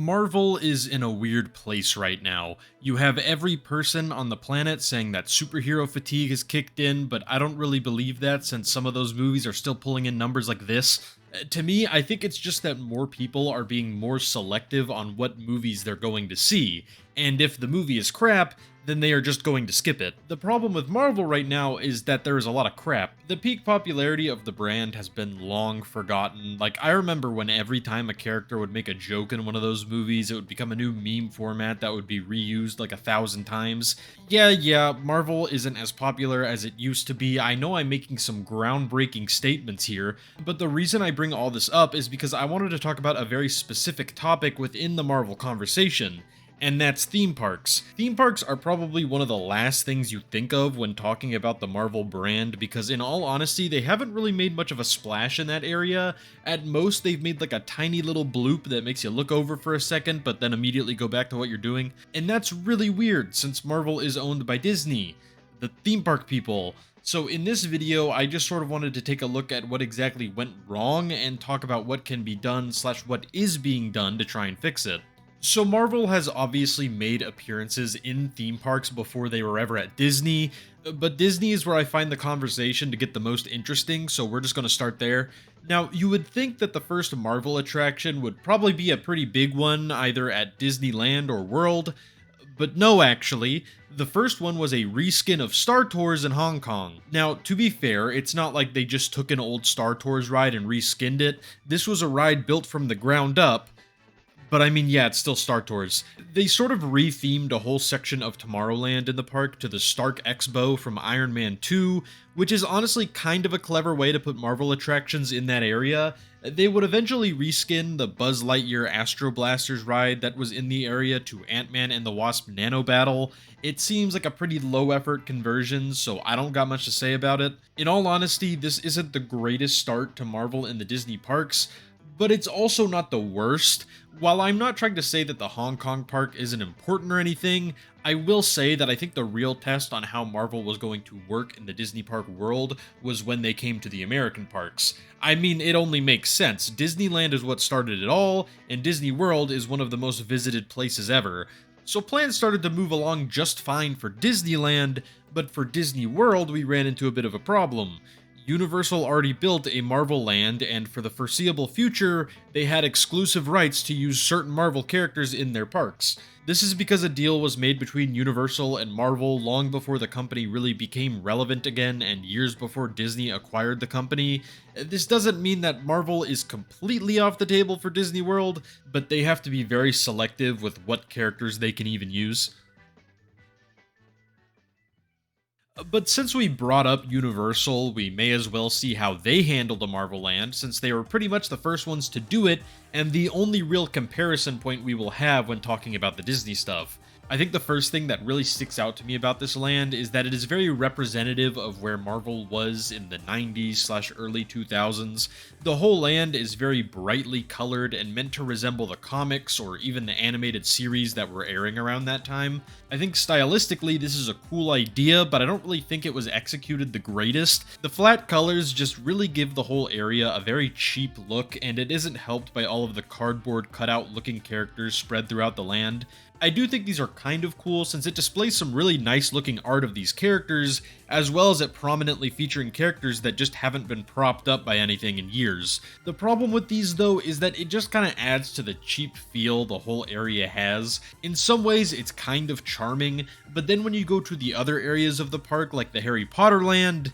Marvel is in a weird place right now. You have every person on the planet saying that superhero fatigue has kicked in, but I don't really believe that since some of those movies are still pulling in numbers like this. To me, I think it's just that more people are being more selective on what movies they're going to see, and if the movie is crap, then they are just going to skip it. The problem with Marvel right now is that there is a lot of crap. The peak popularity of the brand has been long forgotten. Like, I remember when every time a character would make a joke in one of those movies, it would become a new meme format that would be reused like 1,000 times. Yeah, Marvel isn't as popular as it used to be. I know I'm making some groundbreaking statements here, but the reason I bring all this up is because I wanted to talk about a very specific topic within the Marvel conversation, and that's theme parks. Theme parks are probably one of the last things you think of when talking about the Marvel brand, because in all honesty, they haven't really made much of a splash in that area. At most, they've made like a tiny little bloop that makes you look over for a second, but then immediately go back to what you're doing. And that's really weird, since Marvel is owned by Disney, the theme park people. So in this video, I just sort of wanted to take a look at what exactly went wrong and talk about what can be done / what is being done to try and fix it. So Marvel has obviously made appearances in theme parks before they were ever at Disney, but Disney is where I find the conversation to get the most interesting, so we're just going to start there. Now, you would think that the first Marvel attraction would probably be a pretty big one, either at Disneyland or World, but no actually. The first one was a reskin of Star Tours in Hong Kong. Now, to be fair, it's not like they just took an old Star Tours ride and reskinned it. This was a ride built from the ground up. But I mean, yeah, it's still Star Tours. They sort of re-themed a whole section of Tomorrowland in the park to the Stark Expo from Iron Man 2, which is honestly kind of a clever way to put Marvel attractions in that area. They would eventually reskin the Buzz Lightyear Astro Blasters ride that was in the area to Ant-Man and the Wasp Nano Battle. It seems like a pretty low-effort conversion, so I don't got much to say about it. In all honesty, this isn't the greatest start to Marvel in the Disney parks, but it's also not the worst. While I'm not trying to say that the Hong Kong park isn't important or anything, I will say that I think the real test on how Marvel was going to work in the Disney park world was when they came to the American parks. I mean, it only makes sense. Disneyland is what started it all, and Disney World is one of the most visited places ever. So plans started to move along just fine for Disneyland, but for Disney World we ran into a bit of a problem. Universal already built a Marvel land, and for the foreseeable future, they had exclusive rights to use certain Marvel characters in their parks. This is because a deal was made between Universal and Marvel long before the company really became relevant again and years before Disney acquired the company. This doesn't mean that Marvel is completely off the table for Disney World, but they have to be very selective with what characters they can even use. But since we brought up Universal, we may as well see how they handle the Marvel Land, since they were pretty much the first ones to do it, and the only real comparison point we will have when talking about the Disney stuff. I think the first thing that really sticks out to me about this land is that it is very representative of where Marvel was in the 90s / early 2000s. The whole land is very brightly colored and meant to resemble the comics or even the animated series that were airing around that time. I think stylistically this is a cool idea, but I don't really think it was executed the greatest. The flat colors just really give the whole area a very cheap look, and it isn't helped by all of the cardboard cutout looking characters spread throughout the land. I do think these are kind of cool since it displays some really nice looking art of these characters, as well as it prominently featuring characters that just haven't been propped up by anything in years. The problem with these though is that it just kind of adds to the cheap feel the whole area has. In some ways it's kind of charming, but then when you go to the other areas of the park like the Harry Potter land,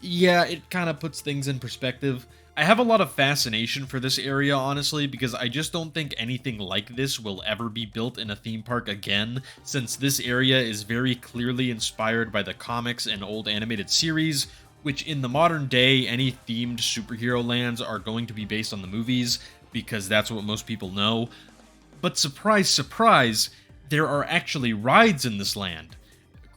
yeah, it kind of puts things in perspective. I have a lot of fascination for this area, honestly, because I just don't think anything like this will ever be built in a theme park again, since this area is very clearly inspired by the comics and old animated series, which in the modern day, any themed superhero lands are going to be based on the movies, because that's what most people know. But surprise, surprise, there are actually rides in this land.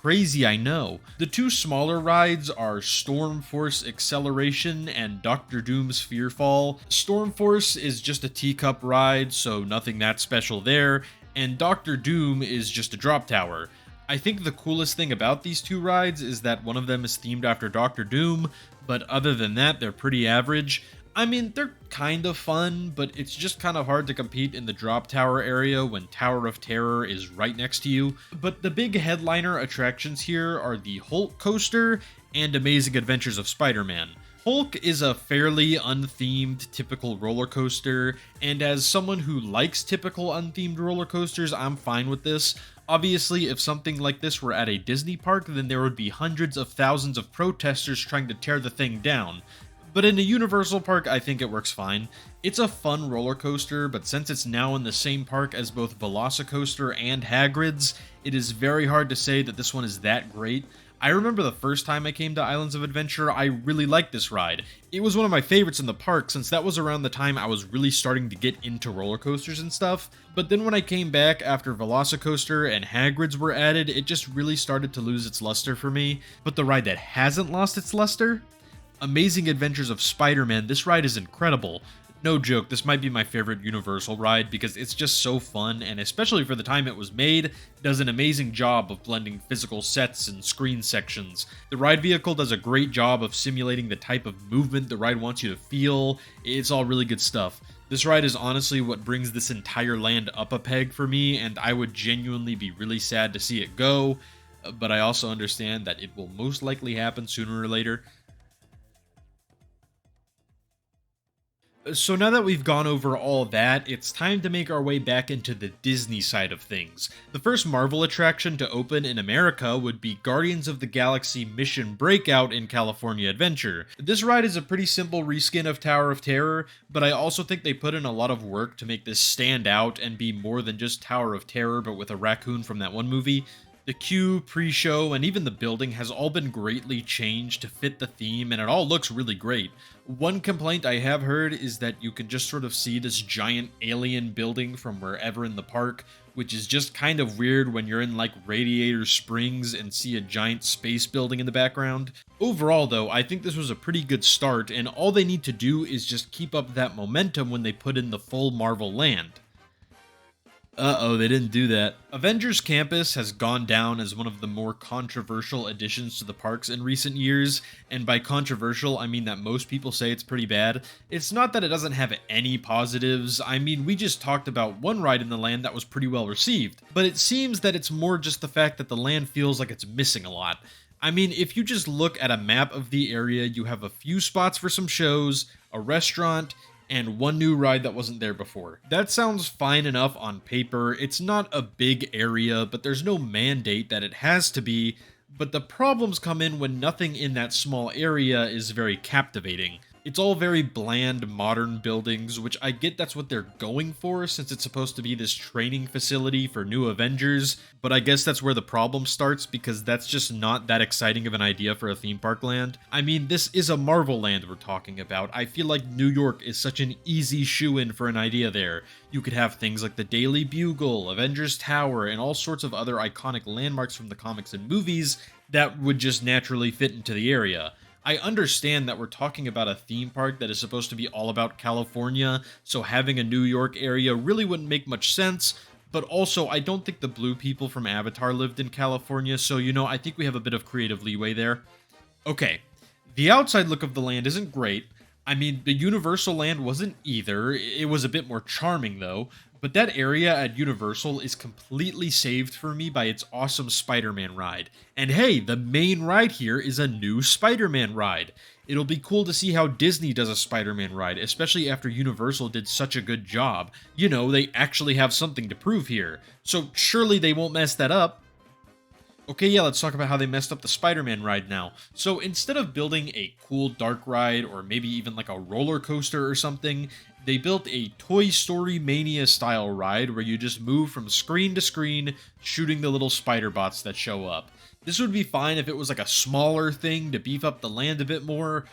Crazy, I know. The two smaller rides are Storm Force Acceleration and Doctor Doom's Fearfall. Storm Force is just a teacup ride, so nothing that special there, and Doctor Doom is just a drop tower. I think the coolest thing about these two rides is that one of them is themed after Doctor Doom, but other than that, they're pretty average. I mean, they're kind of fun, but it's just kind of hard to compete in the drop tower area when Tower of Terror is right next to you. But the big headliner attractions here are the Hulk coaster and Amazing Adventures of Spider-Man. Hulk is a fairly unthemed, typical roller coaster, and as someone who likes typical unthemed roller coasters, I'm fine with this. Obviously, if something like this were at a Disney park, then there would be hundreds of thousands of protesters trying to tear the thing down. But in a Universal park, I think it works fine. It's a fun roller coaster, but since it's now in the same park as both Velocicoaster and Hagrid's, it is very hard to say that this one is that great. I remember the first time I came to Islands of Adventure, I really liked this ride. It was one of my favorites in the park since that was around the time I was really starting to get into roller coasters and stuff. But then when I came back after Velocicoaster and Hagrid's were added, it just really started to lose its luster for me. But the ride that hasn't lost its luster? Amazing Adventures of Spider-Man, this ride is incredible. No joke, this might be my favorite Universal ride because it's just so fun, and especially for the time it was made, does an amazing job of blending physical sets and screen sections. The ride vehicle does a great job of simulating the type of movement the ride wants you to feel. It's all really good stuff. This ride is honestly what brings this entire land up a peg for me, and I would genuinely be really sad to see it go, but I also understand that it will most likely happen sooner or later. So now that we've gone over all that, it's time to make our way back into the Disney side of things. The first Marvel attraction to open in America would be Guardians of the Galaxy Mission Breakout in California Adventure. This ride is a pretty simple reskin of Tower of Terror, but I also think they put in a lot of work to make this stand out and be more than just Tower of Terror but with a raccoon from that one movie. The queue, pre-show, and even the building has all been greatly changed to fit the theme, and it all looks really great. One complaint I have heard is that you can just sort of see this giant alien building from wherever in the park, which is just kind of weird when you're in like Radiator Springs and see a giant space building in the background. Overall though, I think this was a pretty good start, and all they need to do is just keep up that momentum when they put in the full Marvel land. Uh-oh, they didn't do that. Avengers Campus has gone down as one of the more controversial additions to the parks in recent years, and by controversial, I mean that most people say it's pretty bad. It's not that it doesn't have any positives, I mean we just talked about one ride in the land that was pretty well received, but it seems that it's more just the fact that the land feels like it's missing a lot. I mean, if you just look at a map of the area, you have a few spots for some shows, a restaurant, and one new ride that wasn't there before. That sounds fine enough on paper. It's not a big area, but there's no mandate that it has to be. But the problems come in when nothing in that small area is very captivating. It's all very bland, modern buildings, which I get that's what they're going for since it's supposed to be this training facility for new Avengers, but I guess that's where the problem starts because that's just not that exciting of an idea for a theme park land. I mean, this is a Marvel land we're talking about. I feel like New York is such an easy shoe-in for an idea there. You could have things like the Daily Bugle, Avengers Tower, and all sorts of other iconic landmarks from the comics and movies that would just naturally fit into the area. I understand that we're talking about a theme park that is supposed to be all about California, so having a New York area really wouldn't make much sense, but also I don't think the blue people from Avatar lived in California, so I think we have a bit of creative leeway there. Okay, the outside look of the land isn't great. I mean, the Universal land wasn't either. It was a bit more charming though, but that area at Universal is completely saved for me by its awesome Spider-Man ride. And hey, the main ride here is a new Spider-Man ride. It'll be cool to see how Disney does a Spider-Man ride, especially after Universal did such a good job. They actually have something to prove here. So surely they won't mess that up. Okay, yeah, let's talk about how they messed up the Spider-Man ride now. So instead of building a cool dark ride, or maybe even like a roller coaster or something, they built a Toy Story Mania style ride where you just move from screen to screen, shooting the little spider bots that show up. This would be fine if it was like a smaller thing to beef up the land a bit more,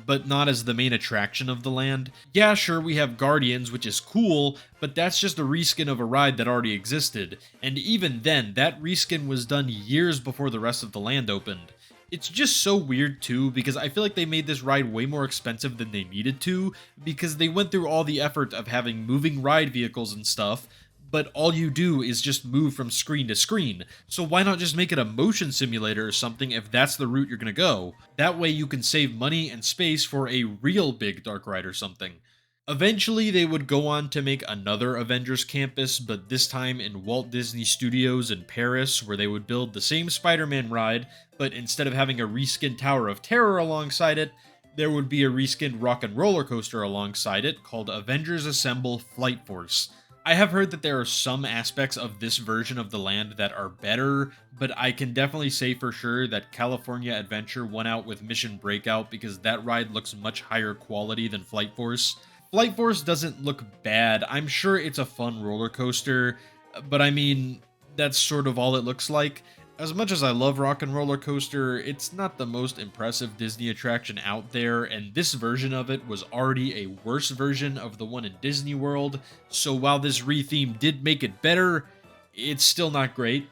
but not as the main attraction of the land. Yeah, sure, we have Guardians, which is cool, but that's just a reskin of a ride that already existed, and even then, that reskin was done years before the rest of the land opened. It's just so weird too, because I feel like they made this ride way more expensive than they needed to, because they went through all the effort of having moving ride vehicles and stuff, but all you do is just move from screen to screen. So why not just make it a motion simulator or something if that's the route you're going to go? That way you can save money and space for a real big dark ride or something. Eventually, they would go on to make another Avengers Campus, but this time in Walt Disney Studios in Paris, where they would build the same Spider Man ride, but instead of having a reskinned Tower of Terror alongside it, there would be a reskinned rock and roller coaster alongside it called Avengers Assemble Flight Force. I have heard that there are some aspects of this version of the land that are better, but I can definitely say for sure that California Adventure won out with Mission Breakout because that ride looks much higher quality than Flight Force. Flight Force doesn't look bad. I'm sure it's a fun roller coaster, but I mean, that's sort of all it looks like. As much as I love Rock and Roller Coaster, it's not the most impressive Disney attraction out there, and this version of it was already a worse version of the one in Disney World, so while this retheme did make it better, it's still not great.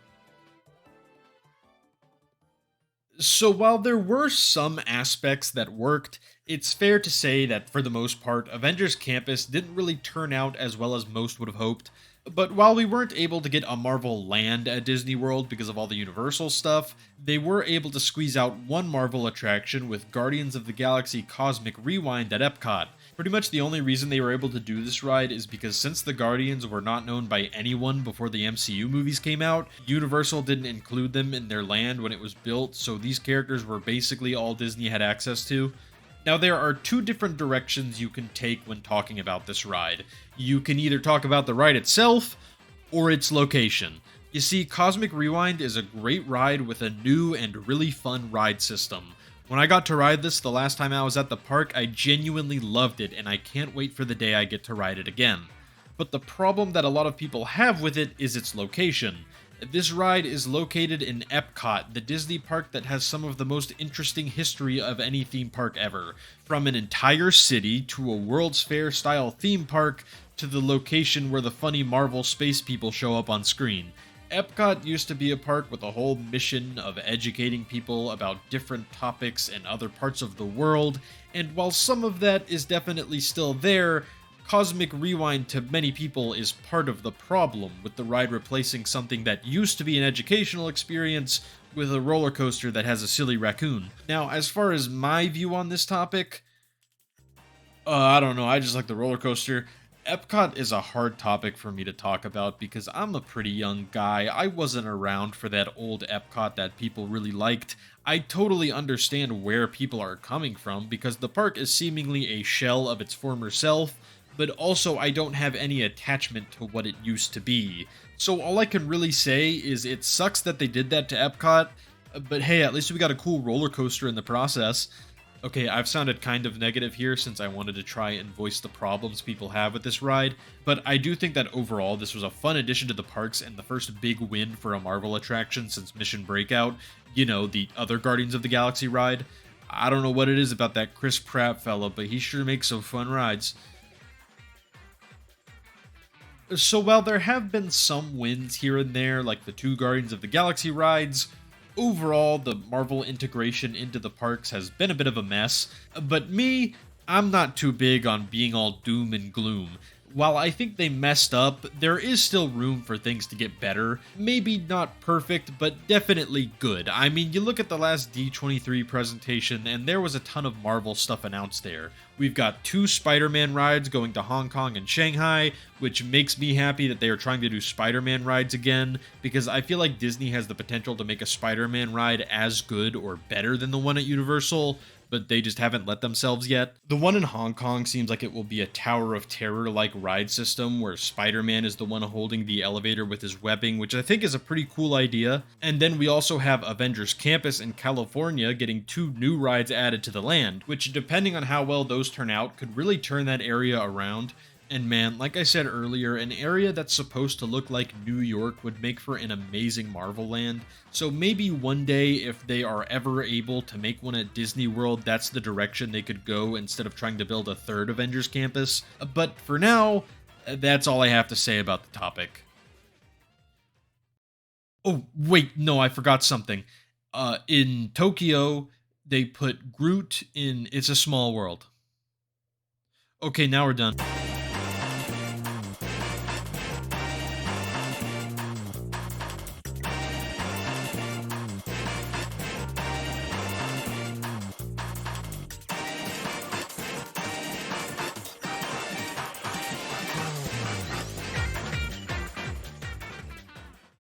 So while there were some aspects that worked, it's fair to say that for the most part, Avengers Campus didn't really turn out as well as most would have hoped. But while we weren't able to get a Marvel land at Disney World because of all the Universal stuff, they were able to squeeze out one Marvel attraction with Guardians of the Galaxy Cosmic Rewind at Epcot. Pretty much the only reason they were able to do this ride is because since the Guardians were not known by anyone before the MCU movies came out, Universal didn't include them in their land when it was built, so these characters were basically all Disney had access to. Now, there are two different directions you can take when talking about this ride. You can either talk about the ride itself, or its location. You see, Cosmic Rewind is a great ride with a new and really fun ride system. When I got to ride this the last time I was at the park, I genuinely loved it, and I can't wait for the day I get to ride it again. But the problem that a lot of people have with it is its location. This ride is located in Epcot, the Disney park that has some of the most interesting history of any theme park ever. From an entire city to a World's Fair style theme park to the location where the funny Marvel space people show up on screen. Epcot used to be a park with a whole mission of educating people about different topics in other parts of the world, and while some of that is definitely still there, Cosmic Rewind to many people is part of the problem, with the ride replacing something that used to be an educational experience with a roller coaster that has a silly raccoon. Now, as far as my view on this topic, I don't know, I just like the roller coaster. Epcot is a hard topic for me to talk about because I'm a pretty young guy. I wasn't around for that old Epcot that people really liked. I totally understand where people are coming from because the park is seemingly a shell of its former self, but also I don't have any attachment to what it used to be. So all I can really say is it sucks that they did that to Epcot, but hey, at least we got a cool roller coaster in the process. Okay, I've sounded kind of negative here since I wanted to try and voice the problems people have with this ride, but I do think that overall this was a fun addition to the parks and the first big win for a Marvel attraction since Mission Breakout, you know, the other Guardians of the Galaxy ride. I don't know what it is about that Chris Pratt fella, but he sure makes some fun rides. So while there have been some wins here and there, like the two Guardians of the Galaxy rides, overall the Marvel integration into the parks has been a bit of a mess. But me, I'm not too big on being all doom and gloom. While I think they messed up, there is still room for things to get better. Maybe not perfect, but definitely good. I mean, you look at the last D23 presentation, and there was a ton of Marvel stuff announced there. We've got two Spider-Man rides going to Hong Kong and Shanghai, which makes me happy that they are trying to do Spider-Man rides again, because I feel like Disney has the potential to make a Spider-Man ride as good or better than the one at Universal, but they just haven't let themselves yet. The one in Hong Kong seems like it will be a Tower of Terror-like ride system where Spider-Man is the one holding the elevator with his webbing, which I think is a pretty cool idea. And then we also have Avengers Campus in California getting two new rides added to the land, which depending on how well those turn out could really turn that area around. And man, like I said earlier, an area that's supposed to look like New York would make for an amazing Marvel land. So maybe one day, if they are ever able to make one at Disney World, that's the direction they could go instead of trying to build a third Avengers Campus. But for now, that's all I have to say about the topic. Oh, wait, no, I forgot something. In Tokyo, they put Groot in It's a Small World. Okay, now we're done.